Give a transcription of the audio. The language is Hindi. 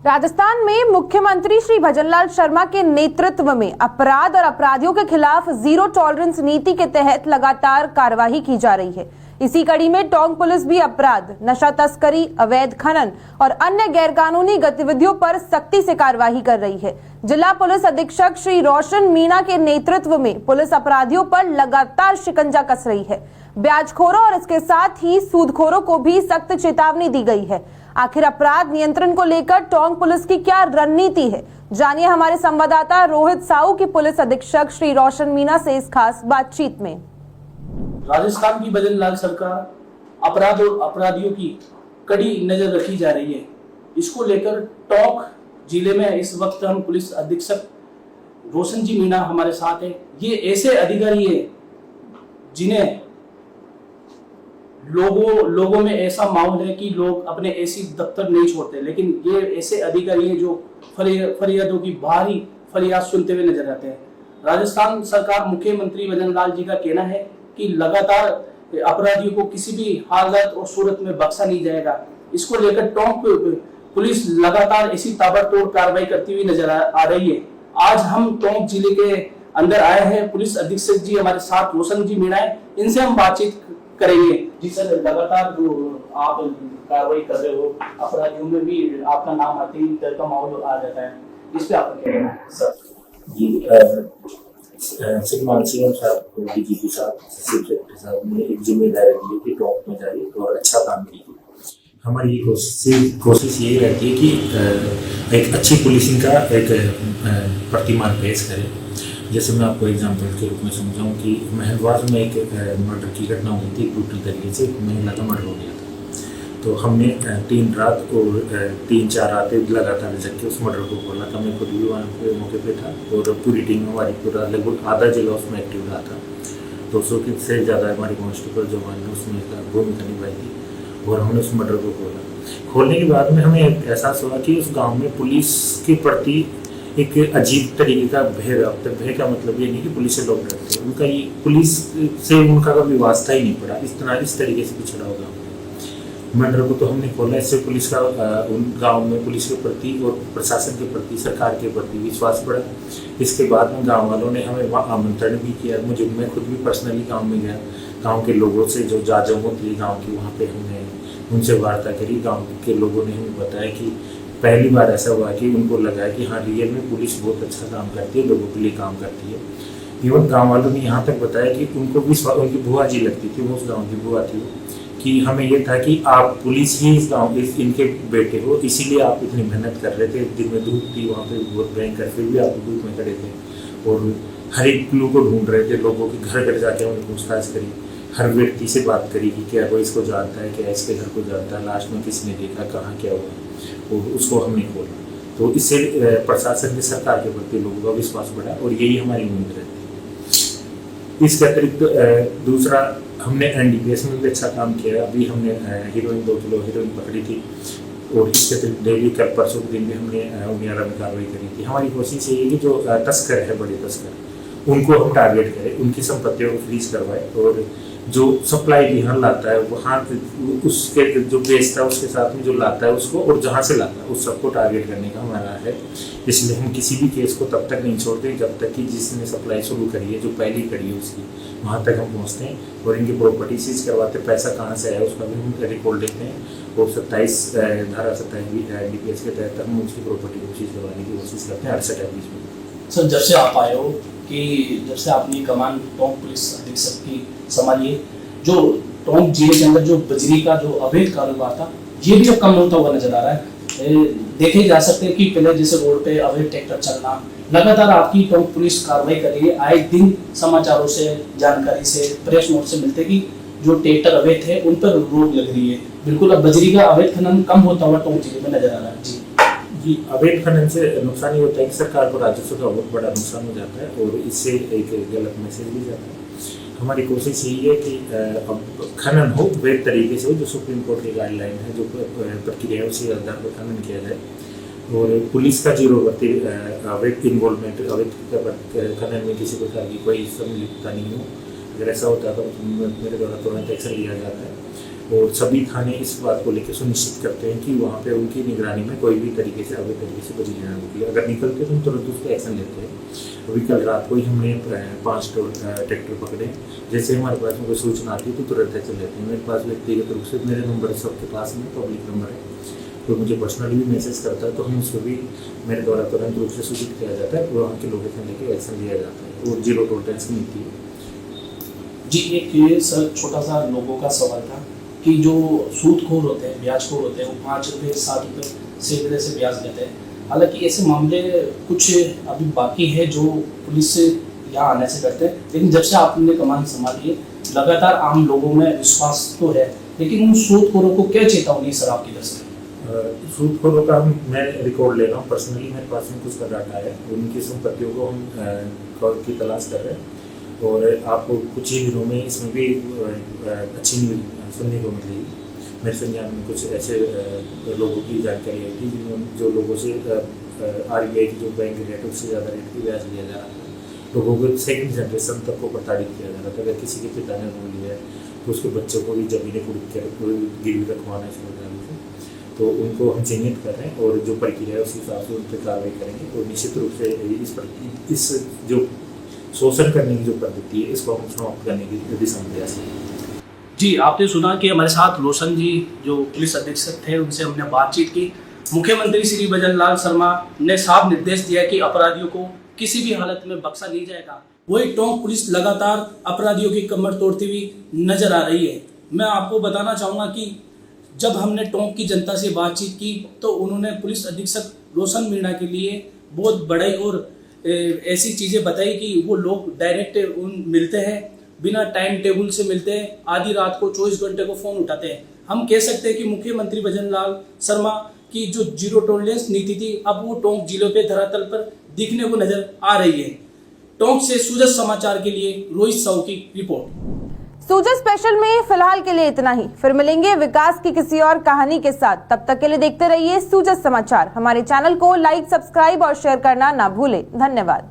राजस्थान में मुख्यमंत्री श्री भजनलाल शर्मा के नेतृत्व में अपराध और अपराधियों के खिलाफ जीरो टॉलरेंस नीति के तहत लगातार कार्यवाही की जा रही है। इसी कड़ी में टोंक पुलिस भी अपराध, नशा तस्करी, अवैध खनन और अन्य गैरकानूनी गतिविधियों पर सख्ती से कार्यवाही कर रही है। जिला पुलिस अधीक्षक श्री रोशन मीणा के नेतृत्व में पुलिस अपराधियों पर लगातार शिकंजा कस रही है। ब्याजखोरों और इसके साथ ही सूदखोरों को भी सख्त चेतावनी दी गई है। आखिर अपराध नियंत्रण को लेकर टोंक पुलिस की क्या रणनीति है, जानिए हमारे संवाददाता रोहित साहू की पुलिस अधीक्षक श्री रोशन मीणा से इस खास बातचीत में। राजस्थान की भजनलाल सरकार अपराध और अपराधियों की कड़ी नजर रखी जा रही है। इसको लेकर टोंक जिले में इस वक्त हम पुलिस अधीक्षक रोशन जी मीणा हमारे साथ हैं। ये ऐसे अधिकारी है जिन्हें लोगों में ऐसा माहौल है कि लोग अपने ऐसी दफ्तर नहीं छोड़ते, लेकिन ये ऐसे अधिकारी हैं जो फरियादों की भारी फरियाद सुनते हुए नजर आते हैं। राजस्थान सरकार मुख्यमंत्री भजनलाल जी का कहना है कि लगातार अपराधियों को किसी भी हालत और सूरत में बख्शा नहीं जाएगा। इसको लेकर टोंक पुलिस लगातार ऐसी ताबड़तोड़ कार्रवाई करती हुई नजर आ रही है। आज हम टोंक जिले के अंदर आए हैं। पुलिस अधीक्षक जी हमारे साथ रोशन जी मीणा है, इनसे हम बातचीत करेंगे। जी सर, लगातार जो आप कार्रवाई कर रहे हो, अपराधियों में भी आपका नाम आते ही डर का माहौल आ जाता है, इस पे आपका क्या कहना है सर? जी, श्रीमान सीएम साहब, डीजीपी साहब, चीफ सेक्रेटरी साहब ने एक जिम्मेदारी दी कि टोंक में जाइए और अच्छा काम कीजिए। हमारी कोशिश यही रहती है कि एक अच्छी पुलिसिंग का एक प्रतिमान पेश करें। जैसे मैं आपको एग्जाम्पल के रूप में समझाऊं कि महलवार में एक मर्डर की घटना हुई थी। ब्रूटल तरीके से एक महिला का मर्डर हो गया था। तो हमने 3 रात और 3-4 रातें लगातार जग के उस मर्डर को खोला था। मैं खुद भी वहाँ पे मौके पे था और पूरी टीम हमारी पूरा लगभग आधा जिला उसमें एक्टिव रहा था। 200 से ज़्यादा हमारे कांस्टेबल जवान ने उसमें भूमिका निभाई थी और हमने उस मर्डर को खोलने के बाद में हमें एहसास हुआ कि उस गाँव में पुलिस के प्रति एक अजीब तरीके का भय का मतलब ये नहीं कि पुलिस से लोग डरते, उनका ये पुलिस से उनका कभी वास्ता ही नहीं पड़ा। इस तरीके से पिछड़ा होगा मर्डर को तो हमने खोला। इससे पुलिस का उन गांव में पुलिस के प्रति और प्रशासन के प्रति, सरकार के प्रति विश्वास बढ़ा। इसके बाद में गांव वालों ने हमें वहाँ आमंत्रण भी किया। मैं खुद भी पर्सनली गाँव में गया। गाँव के लोगों से जो जाजम होती है गाँव की, वहाँ पे हमने उनसे वार्ता करी। गाँव के लोगों ने हमें बताया कि पहली बार ऐसा हुआ कि उनको लगा कि हाँ, रियल में पुलिस बहुत अच्छा काम करती है, लोगों के लिए काम करती है। इवन गांव वालों ने यहाँ तक बताया कि उनको भी उनकी बुआ जी लगती थी, वो उस गांव की बुआ थी, कि हमें ये था कि आप पुलिस ही इस गांव इनके बेटे हो, इसीलिए आप इतनी मेहनत कर रहे थे। दिन में धूप थी वहाँ पे बहुत भयंकर, फिर भी आप धूप में खड़े थे और हर एक क्लू को ढूंढ रहे थे। लोगों के घर घर जाके उन्हें पूछताछ करी, हर व्यक्ति से बात करी कि क्या वो इसको जानता है, क्या इसके घर को जानता है, लास्ट में किसने देखा, कहाँ क्या हुआ, और उसको हमने खोला। तो इससे प्रशासन के, सरकार के प्रति लोगों का विश्वास बढ़ा और यही हमारी उम्मीद रहती है। इसके अतिरिक्त दूसरा, हमने एनडीपीएस में भी अच्छा काम किया। अभी हमने हीरोइन 2 किलो हीरोइन पकड़ी थी और इसके अतिरिक्त डेली कल परसों के दिन भी हमने उनियारा में कार्रवाई करी थी। हमारी कोशिश ये है कि जो तस्कर है, बड़े तस्कर, उनको हम टारगेट करें, उनकी संपत्तियों को फ्रीज करवाए और जो सप्लाई यहाँ लाता है वहाँ उसके जो बेचता है उसके साथ में जो लाता है उसको, और जहाँ से लाता है उस सबको टारगेट करने का हमारा है। इसलिए हम किसी भी केस को तब तक नहीं छोड़ते जब तक कि जिसने सप्लाई शुरू करी है, जो पहली करी है उसकी, वहाँ तक हम पहुँचते हैं और इनकी प्रॉपर्टी सीज करवाते। पैसा कहाँ से आया उसका भी हम रिकॉर्ड लेते हैं और 27 धारा 27 एनडीपीएस के तहत हम उसकी प्रॉपर्टी को सीज करवाने की कोशिश करते हैं 68 में। सर, जब से आप आए हो कि जब से आपने कमान टोंक पुलिस अधीक्षक की संभाली, जो टोंक जिले के अंदर जो बजरी का जो अवैध कारोबार था, ये भी अब कम होता हुआ नजर आ रहा है। देखे जा सकते हैं कि पहले जैसे रोड पे अवैध ट्रैक्टर चलना, लगातार आपकी टोंक पुलिस कार्रवाई कर रही है। आए दिन समाचारों से, जानकारी से, प्रेस नोट से मिलते कि जो ट्रैक्टर अवैध है उन पर रोक लग रही है। बिल्कुल अब बजरी का अवैध खनन कम होता हुआ टोंक जिले में नजर आ रहा है। जी, अवैध खनन से नुकसान ये होता है कि सरकार को राजस्व का बहुत बड़ा नुकसान हो जाता है और इससे एक गलत मैसेज भी जाता है। हमारी कोशिश यही है कि अब खनन हो वैध तरीके से हो, जो सुप्रीम कोर्ट की गाइडलाइन है, जो प्रक्रिया है उसी आधार पर खनन किया जाए और पुलिस का जीरो अवैध इन्वॉल्वमेंट, अवैध खनन में किसी प्रकार की कोई संलिप्तता नहीं हो। अगर ऐसा होता है तो मेरे द्वारा तुरंत एक्शन लिया जाता है। और सभी थाने इस बात को लेकर सुनिश्चित करते हैं कि वहाँ पे उनकी निगरानी में कोई भी तरीके से अवैध तरीके से बची जाना होती है। अगर निकलते तो हम तुरंत उस पर एक्शन लेते हैं। अभी कल रात को ही हमने 5 ट्रैक्टर पकड़े। जैसे हमारे पास में कोई सूचना आती है तो तुरंत एक्शन लेते हैं। मेरे पास व्यक्तिगत रूप से मेरे नंबर सबके पास में पब्लिक नंबर है, तो मुझे पर्सनली भी मैसेज करता है तो हम उसको भी मेरे द्वारा तुरंत रूप से सूचित किया जाता है और वहाँ के लोकेशन लेके एक्शन लिया जाता है और 0 टॉलरेंस की नीति है। जी, एक ये सर छोटा सा लोगों का सवाल था कि जो सूदखोर होते हैं, ब्याजखोर होते हैं, वो 5 रुपये 7 रुपये सैकड़े से ब्याज लेते हैं। हालांकि ऐसे मामले कुछ अभी बाकी है जो पुलिस से यहाँ आने से करते हैं, लेकिन जब से आपने कमान संभाली है लगातार आम लोगों में विश्वास तो है, लेकिन उन सूदखोरों को क्या चेतावनी सर आपकी तरफ से? सूदखोरों का मैं रिकॉर्ड ले रहा हूँ। पर्सनली मेरे पास में कुछ का डाटा है, उनकी संपत्तियों को हम की तलाश कर रहे हैं और आपको कुछ ही दिनों में इसमें भी अच्छी न्यूज़ सुनने को मिलेगी। मेरे संज्ञान में कुछ ऐसे लोगों की जानकारी आई थी जो लोगों से RBI की जो बैंक रेट है उससे ज़्यादा रेट की ब्याज लिया जा रहा था। लोगों को सेकंड जनरेशन तक को प्रताड़ित किया जा रहा था। अगर किसी के पिता ने लोन लिया है तो उसके बच्चों को भी ज़मीनें गिरवी रखवाना शुरू कर दी, तो उनको हम चिन्हित कर रहे हैं और जो प्रक्रिया है उस हिसाब से उन पर कार्रवाई करेंगे और निश्चित रूप से इस जो शोषण करने की जो पद्धति है इसको हम समाप्त करने की दिशा में प्रयास करेंगे। जी, आपने सुना कि हमारे साथ रोशन जी जो पुलिस अधीक्षक थे उनसे हमने बातचीत की। मुख्यमंत्री श्री भजनलाल शर्मा ने साफ निर्देश दिया कि अपराधियों को किसी भी हालत में बख्शा नहीं जाएगा। वही टोंक पुलिस लगातार अपराधियों की कमर तोड़ती हुई नजर आ रही है। मैं आपको बताना चाहूँगा कि जब हमने टोंक की जनता से बातचीत की तो उन्होंने पुलिस अधीक्षक रोशन मीणा के लिए बहुत बड़े और ऐसी चीज़ें बताई कि वो लोग डायरेक्ट मिलते हैं, बिना टाइम टेबल से मिलते हैं, आधी रात को 24 घंटे को फ़ोन उठाते हैं। हम कह सकते हैं कि मुख्यमंत्री भजनलाल शर्मा की जो 0 टॉलरेंस नीति थी अब वो टोंक जिले पे धरातल पर दिखने को नजर आ रही है। टोंक से सूजत समाचार के लिए रोहित साहू की रिपोर्ट। सूजत स्पेशल में फिलहाल के लिए इतना ही। फिर मिलेंगे विकास की किसी और कहानी के साथ। तब तक के लिए देखते रहिए सूजत समाचार। हमारे चैनल को लाइक, सब्सक्राइब और शेयर करना ना भूलें। धन्यवाद।